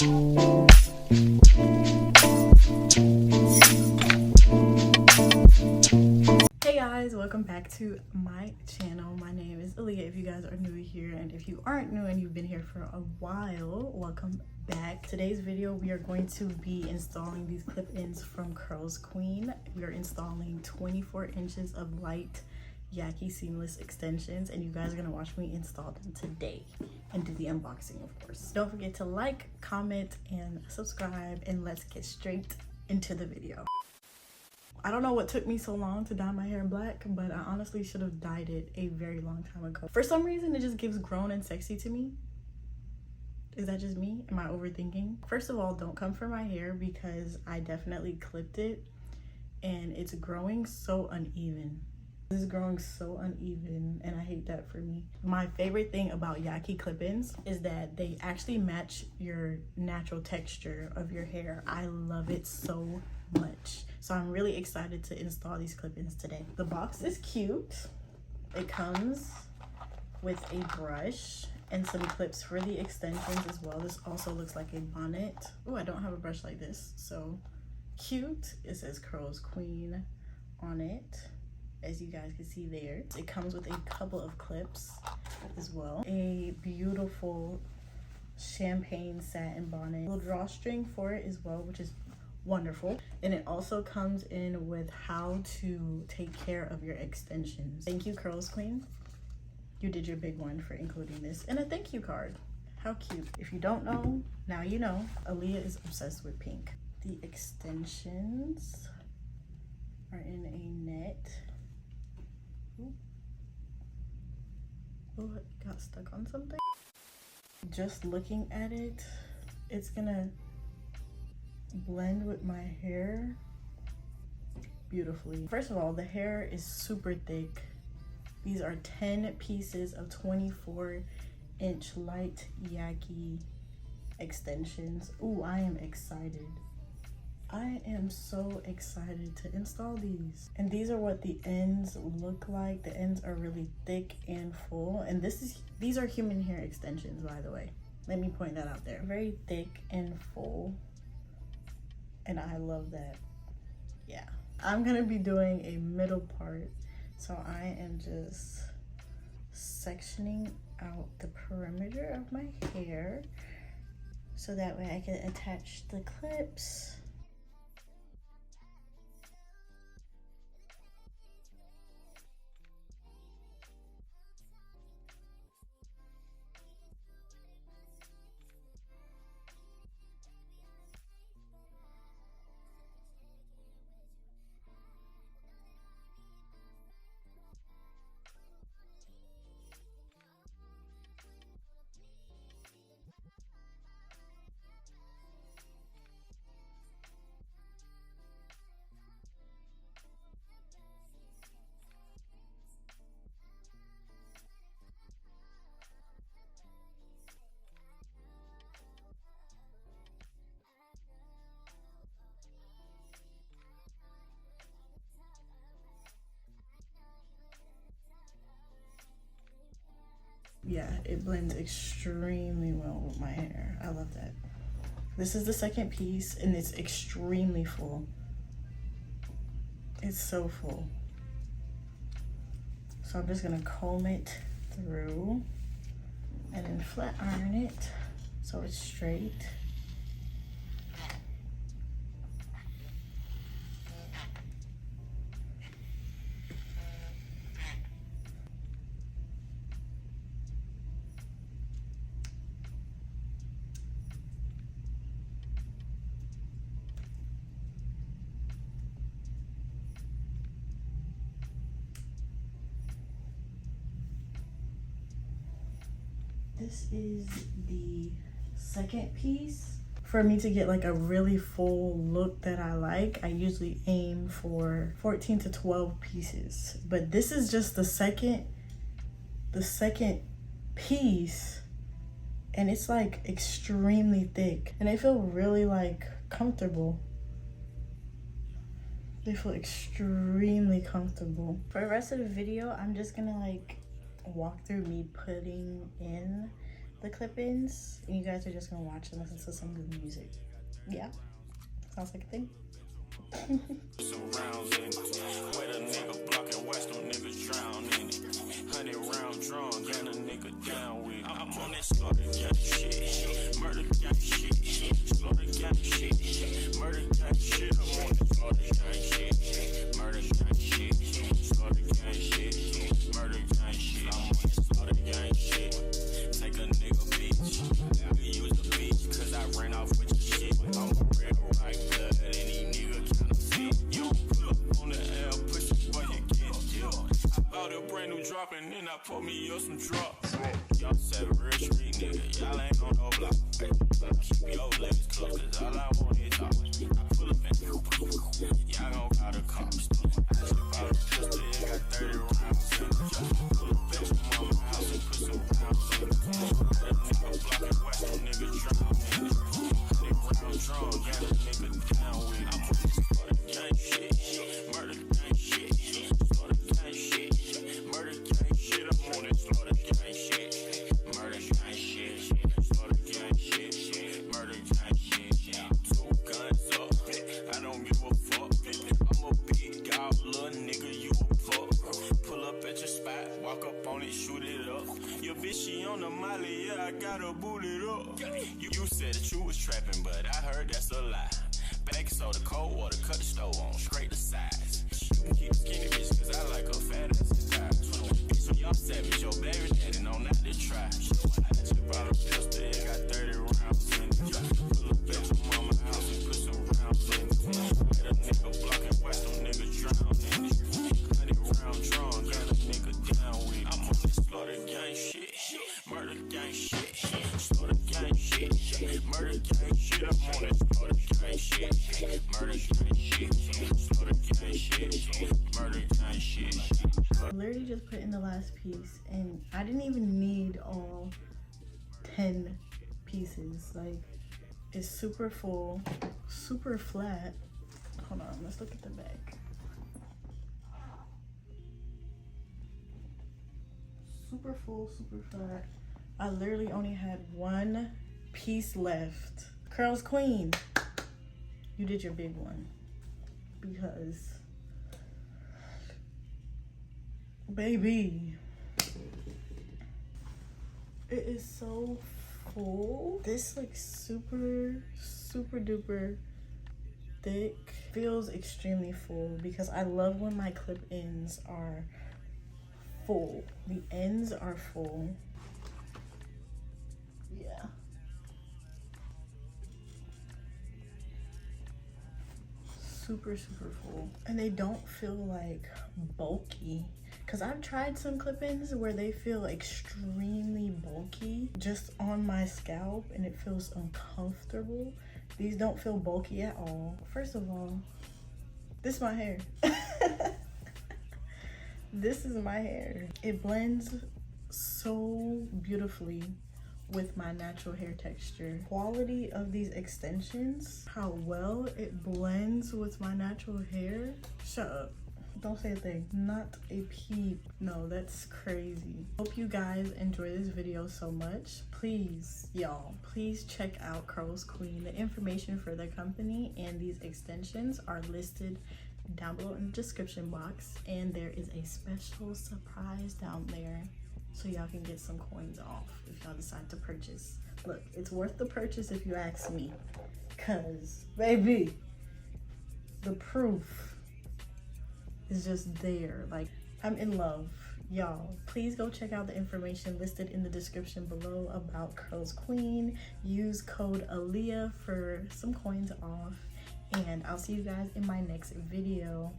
Hey guys, welcome back to my channel. My name is Aliyyah if you guys are new here, and if you aren't new and you've been here for a while, welcome back. Today's video we are going to be installing these clip-ins from CurlsQueen. We are installing 24 inches of Light Yaki seamless extensions, and you guys are gonna watch me install them today and do the unboxing, of course. Don't forget to like, comment, and subscribe, and let's get straight into the video. I don't know what took me so long to dye my hair black, but I honestly should have dyed it a very long time ago. For some reason, it just gives grown and sexy to me. Is that just me? Am I overthinking? First of all, don't come for my hair because I definitely clipped it and it's growing so uneven. This is growing so uneven and I hate that for me. My favorite thing about Yaki clip-ins is that they actually match your natural texture of your hair. I love it so much. So I'm really excited to install these clip-ins today. The box is cute. It comes with a brush and some clips for the extensions as well. This also looks like a bonnet. Oh, I don't have a brush like this, so cute. It says CurlsQueen on it, as you guys can see there. It comes with a couple of clips as well. A beautiful champagne satin bonnet. A little drawstring for it as well, which is wonderful. And it also comes in with how to take care of your extensions. Thank you, CurlsQueen. You did your big one for including this. And a thank you card. How cute. If you don't know, now you know. Aliyyah is obsessed with pink. The extensions are in a net. Ooh. Oh, it got stuck on something. Just looking at it, it's gonna blend with my hair beautifully. First of all, the hair is super thick. These are 10 pieces of 24-inch Light Yaki extensions. Ooh, I am excited. I am so excited to install these. And these are what the ends look like. The ends are really thick and full. And these are human hair extensions, by the way. Let me point that out there. Very thick and full. And I love that. Yeah. I'm gonna be doing a middle part. So I am just sectioning out the perimeter of my hair so that way I can attach the clips. Yeah, it blends extremely well with my hair. I love that. This is the second piece and it's extremely full. It's so full. So I'm just gonna comb it through and then flat iron it so it's straight. This is the second piece. For me to get like a really full look that I like, I usually aim for 14 to 12 pieces. But this is just the second piece, and it's like extremely thick. And they feel really like comfortable. They feel extremely comfortable. For the rest of the video, I'm just gonna like walk through me putting in the clip-ins, and you guys are just gonna watch and listen to some good music. Yeah, sounds like a thing. I'm on that slaughter gang shit, murder gang shit, slaughter gang shit, murder gang shit. I'm on that slaughter gang shit, murder gang shit, slaughter gang shit, murder gang shit. I'm on that slaughter gang shit. Take a nigga bitch, I use the bitch cause I ran off with the shit. I'm a real right blood, any nigga counterfeit. You pull up on the L, push it for you get killed. I bought a brand new drop and then I put me up some drops. Y'all said a real street nigga, y'all ain't on no block. Keep your legs close, cause all I want is talk. I pull up and y'all gon' call the cops. I just bought a pistol, it got 30 rounds in it. Pull up at your mama's house and put some rounds in it. Let a nigga block it, watch them niggas drown in it. 100 rounds drawn, got a nigga down with it. I'm on this slaughter gang shit, murder gang shit, slaughter gang shit, murder gang shit. I'm on this slaughter gang shit. Murder gang shit, slaughter gang shit, murder gang shit. 2 guns up, I don't give a fuck. I'm a big dog, little nigga, you a fuck. Pull up at your spot, walk up on it, shoot it up. Your bitch, she on the molly, yeah, I gotta boot it up. You said that you was trapping, but I heard that's a lie. Baking soda, cold water, cut the stove on, scrape the sides. You can keep skinny bitch, cause I like a fat ass guy. So y'all savage, your baby daddy know not to try. I just bought a pistol, it got 30 rounds in it. Pull up at your mama's house and put some rounds in it. Let a nigga block and watch them niggas drown in it. 100 rounds drawn, got a nigga down with it. I'm on this slaughter gang shit, murder gang shit, slaughter gang shit, murder gang shit. I'm on this slaughter gang shit, murder gang shit, slaughter gang shit, murder gang shit. I literally just put in the last piece, and I didn't even need all 10 pieces. Like, it's super full, super flat. Hold on, let's look at the back. Super full, super flat. I literally only had 1 piece left. CurlsQueen, you did your big one, because baby, it is so full. This like super duper thick, feels extremely full, because I love when my clip ends are full. The ends are full. Yeah. Super full, and they don't feel like bulky, because I've tried some clip-ins where they feel extremely bulky just on my scalp and it feels uncomfortable. These don't feel bulky at all. First of all, this is my hair. This is my hair. It blends so beautifully with my natural hair texture. Quality of these extensions, how well it blends with my natural hair. Shut up. Don't say a thing. Not a peep. No, that's crazy. Hope you guys enjoy this video so much. Please, y'all, please check out CurlsQueen. The information for their company and these extensions are listed down below in the description box, and there is a special surprise down there so y'all can get some coins off if y'all decide to purchase. Look, it's worth the purchase if you ask me, cause baby, the proof is just there. Like, I'm in love. Y'all, please go check out the information listed in the description below about CurlsQueen. Use code Aliyyah for some coins off, and I'll see you guys in my next video.